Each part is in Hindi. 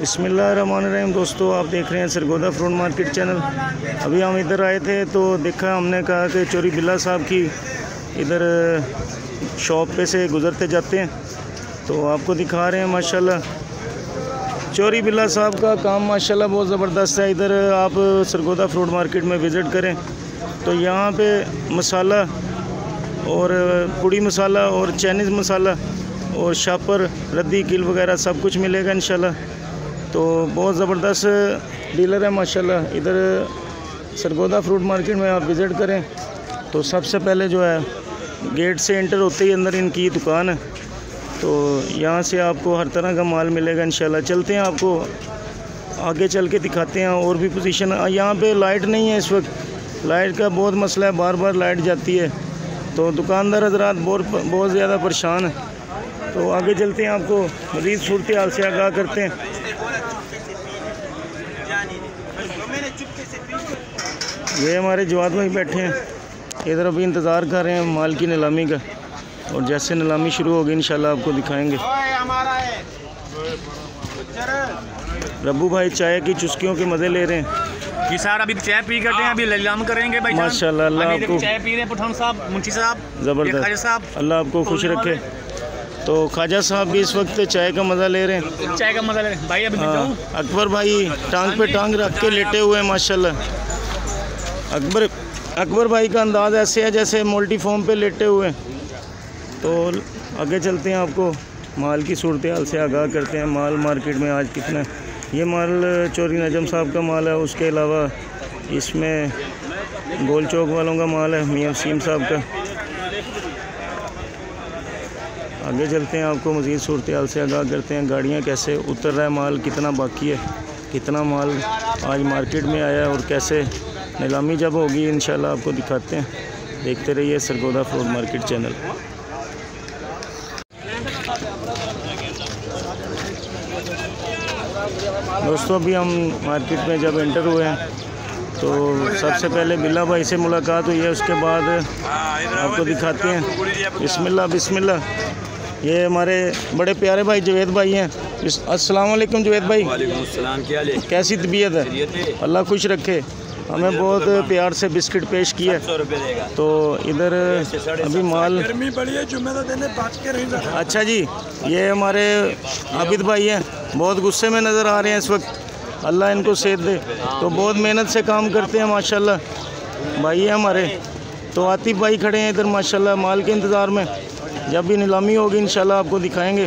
बिस्मिल्लाहिर्रहमानिर्रहीम। दोस्तों, आप देख रहे हैं सरगोदा फ्रूट मार्केट चैनल। अभी हम इधर आए थे तो देखा, हमने कहा कि चोरी बिल्ला साहब की इधर शॉप पे से गुज़रते जाते हैं तो आपको दिखा रहे हैं। माशाल्लाह चोरी बिल्ला साहब का काम माशाल्लाह बहुत ज़बरदस्त है। इधर आप सरगोदा फ्रूट मार्केट में विज़िट करें तो यहाँ पे मसाला और पुड़ी मसाला और चाइनीज़ मसाला और शापर, रद्दी, किल वगैरह सब कुछ मिलेगा इंशाल्लाह। तो बहुत ज़बरदस्त डीलर है माशाल्लाह। इधर सरगोदा फ्रूट मार्केट में आप विज़िट करें तो सबसे पहले जो है गेट से एंटर होते ही अंदर इनकी दुकान है, तो यहाँ से आपको हर तरह का माल मिलेगा इंशाल्लाह। चलते हैं, आपको आगे चल के दिखाते हैं और भी पोजीशन। यहाँ पे लाइट नहीं है इस वक्त, लाइट का बहुत मसला है, बार बार लाइट जाती है तो दुकानदार हज़रात बहुत ज़्यादा परेशान है। तो आगे चलते हैं, आपको मज़ीद सूरत हाल से आगाह करते हैं। ये हमारे जवाद भाई बैठे हैं इधर, अभी इंतज़ार कर रहे हैं माल की नीलामी का, और जैसे नीलामी शुरू होगी इंशाल्लाह आपको दिखाएंगे। रब्बू भाई चाय की चुस्कियों के मज़े ले रहे हैं जी सर। अभी चाय पी करते हैं, अभी नीलाम करेंगे भाई माशाल्लाह। अल्लाह आपको चाय पी रहे हैं पठान साहब, मुंशी साहब, ज़बरदस्त, अल्लाह आपको खुश रखे। तो ख्वाजा साहब भी इस वक्त चाय का मज़ा ले रहे हैं, चाय का मज़ा ले रहे हैं भाई। अभी अकबर भाई टांग पे टांग रख के लेटे हुए हैं माशाल्लाह। अकबर भाई का अंदाज़ ऐसे है जैसे मल्टी फॉर्म पे लेटे हुए हैं। तो आगे चलते हैं, आपको माल की सूरत हाल से आगाह करते हैं। माल मार्केट में आज कितना है। ये माल चोरी नजम साहब का माल है, उसके अलावा इसमें गोल चौक वालों का माल है, मियां वसीम साहब का। आगे चलते हैं, आपको मज़ीद सूरत हाल से आगाह करते हैं। गाड़ियाँ कैसे उतर रहा है, माल कितना बाकी है, कितना माल आज मार्केट में आया है और कैसे नीलामी जब होगी इंशाल्लाह आपको दिखाते हैं। देखते रहिए सरगोदा फ्रूट मार्केट चैनल। दोस्तों, अभी हम मार्केट में जब एंटर हुए हैं तो सबसे पहले बिल्ला भाई से मुलाकात हुई है, उसके बाद आपको दिखाते हैं। बिस्मिल्लाह बिस्मिल्लाह। ये हमारे बड़े प्यारे भाई जवेद भाई हैं। अस्सलाम वालेकुम जवेद भाई। वालेकुम अस्सलाम। क्या हाल है? कैसी तबीयत है? अल्लाह खुश रखे। हमें बहुत प्यार से बिस्किट पेश किया। तो इधर अभी माल गर्मी बड़ी है, जुम्मे तो देने बात के रही। अच्छा जी, ये हमारे आबिद भाई हैं, बहुत गुस्से में नज़र आ रहे हैं इस वक्त, अल्लाह इनको सेहत दे। तो बहुत मेहनत से काम करते हैं माशाल्लाह भाई है हमारे। तो आतिफ भाई खड़े हैं इधर माशाल्लाह माल के इंतज़ार में, जब भी नीलामी होगी इंशाल्लाह आपको दिखाएंगे।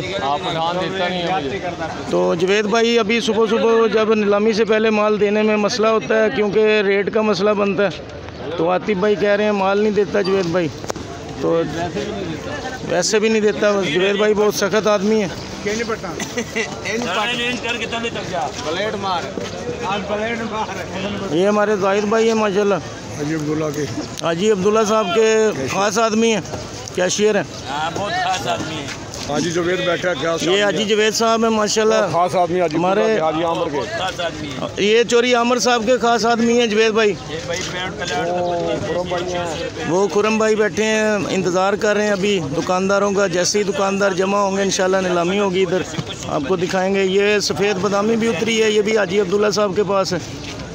तो जवेद भाई, अभी सुबह सुबह जब नीलामी से पहले माल देने में मसला होता है क्योंकि रेट का मसला बनता है, तो आतिफ भाई कह रहे हैं माल नहीं देता जवेद भाई, तो वैसे भी नहीं देता। जवेद भाई बहुत सख्त आदमी है। ये हमारे जाहिद भाई है माशाल्लाह, हाजी अब्दुल्ला साहब के ख़ास आदमी हैं, कैशियर हैं। बहुत खास आदमी है। हाजी जवेद बैठा क्या? ये हाजी जवेद साहब है माशाल्लाह, खास आदमी हमारे। ये चोरी आमर साहब के खास आदमी हैं जवेद भाई। वो खुरम भाई बैठे हैं, इंतज़ार कर रहे हैं अभी दुकानदारों का। जैसे ही दुकानदार जमा होंगे इंशाल्लाह नीलामी होगी, इधर आपको दिखाएंगे। ये सफ़ेद बादामी भी उतरी है, ये भी हाजी अब्दुल्ला साहब के पास है।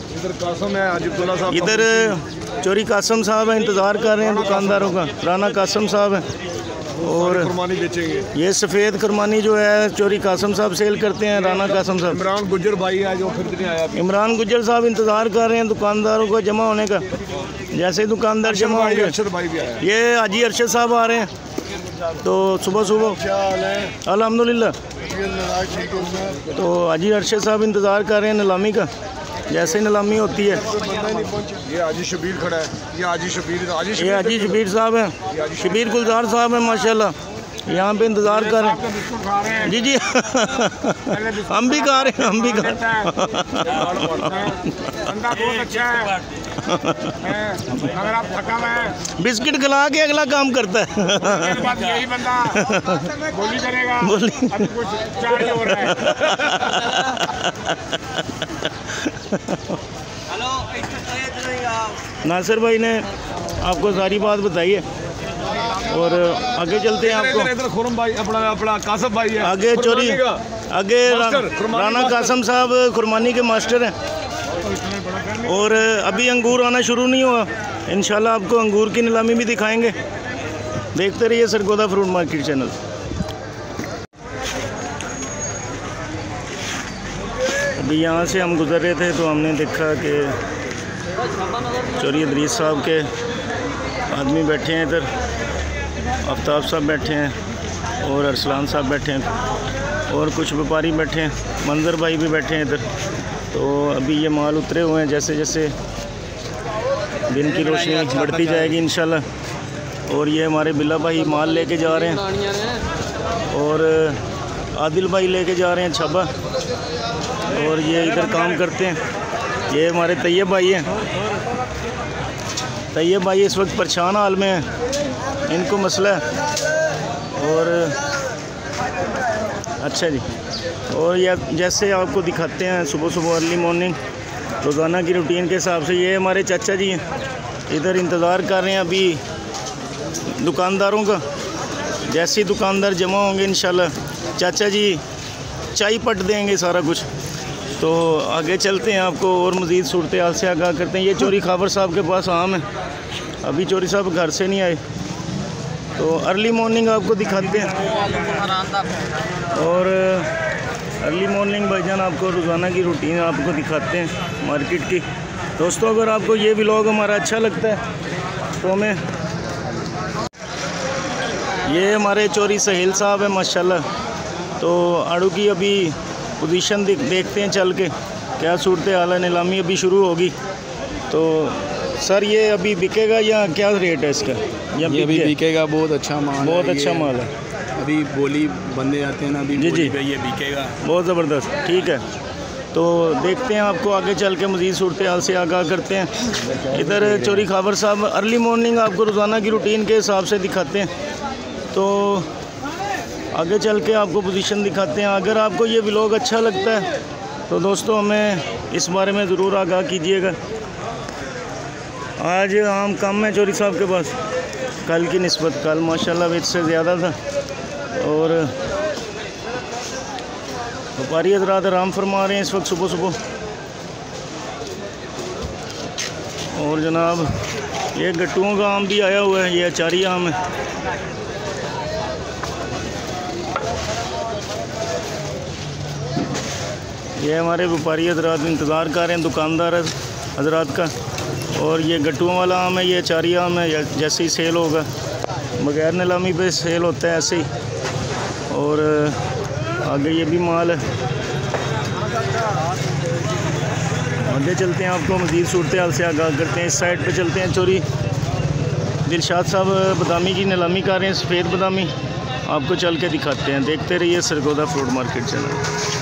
इधर कासम है, हाजी अब्दुल्ला साहब। इधर चोरी कासम साहब हैं, इंतज़ार कर रहे हैं दुकानदारों का। राना कासम साहब हैं, और कुर्बानी बेचेंगे। ये सफ़ेद कुर्बानी जो है चोरी कासम साहब सेल करते हैं, राना कासम साहब। इमरान गुज्जर भाई है जो खरीदने आया। इमरान गुज्जर साहब इंतज़ार कर रहे हैं दुकानदारों का जमा होने का। जैसे ही दुकानदार जमा होंगे, अरशद भाई भी आया। ये हाजी अरशद साहब आ रहे हैं। तो सुबह सुबह अल्हम्दुलिल्लाह। तो हाजी अरशद साहब इंतज़ार कर रहे हैं नीलामी का, जैसे नीलामी होती है। ये हाजी शबीर खड़ा है, ये हाजी शबीर, ये हाजी शबीर साहब हैं, शबीर गुलजार साहब हैं माशाल्लाह, यहाँ पे इंतज़ार कर रहे हैं। जी जी हम भी खा रहे हैं, हम भी खा रहे हैं। अगर आप थका हुआ है, बिस्किट खिला के अगला काम करता है। यही बंदा बोली करेगा, बोली अभी कुछ चार्ज हो रहा है। नासिर भाई ने आपको सारी बात बताई है। और आगे चलते हैं आपको। इधर खुरम भाई अपना कासम भाई है आगे चोरी आगे मास्टर, खुरमानी राना मास्टर। कासम साहब खुरमानी के मास्टर हैं। और अभी अंगूर आना शुरू नहीं हुआ, इंशाल्लाह आपको अंगूर की नीलामी भी दिखाएंगे। देखते रहिए सरगोदा फ्रूट मार्केट चैनल। अभी यहाँ से हम गुज़र रहे थे तो हमने देखा कि चौरी इदरीस साहब के आदमी बैठे हैं इधर, आफ्ताब साहब बैठे हैं और अरसलान साहब बैठे हैं और कुछ व्यापारी बैठे हैं, मंजर भाई भी बैठे हैं इधर। तो अभी ये माल उतरे हुए हैं, जैसे जैसे दिन की रोशनी बढ़ती जाएगी इंशाल्लाह। और ये हमारे बिल्ला भाई माल लेके जा रहे हैं और आदिल भाई लेके जा रहे हैं छाबा, और ये इधर काम करते हैं। ये हमारे तैयब भाई हैं। तैयब भाई इस वक्त परेशान हाल में हैं, इनको मसला है। और अच्छा जी, और यह जैसे आपको दिखाते हैं सुबह सुबह अर्ली मॉर्निंग रोज़ाना की रूटीन के हिसाब से, ये हमारे चाचा जी हैं, इधर इंतज़ार कर रहे हैं अभी दुकानदारों का। जैसे ही दुकानदार जमा होंगे इंशाल्लाह चाचा जी चाय पट देंगे सारा कुछ। तो आगे चलते हैं, आपको और मज़ीद सूरत हाल से आगाह करते हैं। ये चोरी खाबर साहब के पास आम है, अभी चोरी साहब घर से नहीं आए, तो अर्ली मॉर्निंग आपको दिखाते हैं। और अर्ली मॉर्निंग भाईजान आपको रोज़ाना की रूटीन आपको दिखाते हैं मार्केट की। दोस्तों अगर आपको ये व्लॉग हमारा अच्छा लगता है तो हमें, ये हमारे चोरी सहेल साहब है माशाल्लाह। तो आड़ू की अभी पोजीशन देखते हैं चल के क्या सूरत हाल है। नीलामी अभी शुरू होगी। तो सर ये अभी बिकेगा या क्या रेट है इसका? ये अभी बिकेगा, बहुत अच्छा माल, बहुत अच्छा माल है। अभी बोली बंदे आते हैं ना, अभी जी जी पे ये बिकेगा बहुत ज़बरदस्त। ठीक है, तो देखते हैं, आपको आगे चल के मज़ीद सूरत हाल से आगाह करते हैं। इधर चोरी खाबर साहब अर्ली मॉर्निंग आपको रोज़ाना की रूटीन के हिसाब से दिखाते हैं, तो आगे चल के आपको पोजीशन दिखाते हैं। अगर आपको ये व्लॉग अच्छा लगता है तो दोस्तों हमें इस बारे में ज़रूर आगाह कीजिएगा। आज आम कम है चोरी साहब के पास, कल की निस्बत कल माशाल्लाह वेच से ज़्यादा था। और व्यापारी हज़रात आराम फरमा रहे हैं इस वक्त सुबह सुबह। और जनाब ये गट्टुओं का आम भी आया हुआ है, ये अचारी आम है। ये हमारे व्यापारी हज़रात इंतज़ार कर रहे हैं दुकानदार हज़रात का। और ये गट्टुओं वाला आम है, ये अचारी आम है, जैसे ही सेल होगा, बगैर नीलामी पे सेल होता है ऐसे ही। और आगे ये भी माल है। आगे चलते हैं, आपको मज़ीद सूरत हाल से आगाह करते हैं। इस साइड पे चलते हैं, चोरी दिलशाद साहब बादामी की नीलामी कर रहे हैं, सफ़ेद बादामी, आपको चल के दिखाते हैं। देखते रहिए सरगोदा फ्रूट मार्केट चैनल।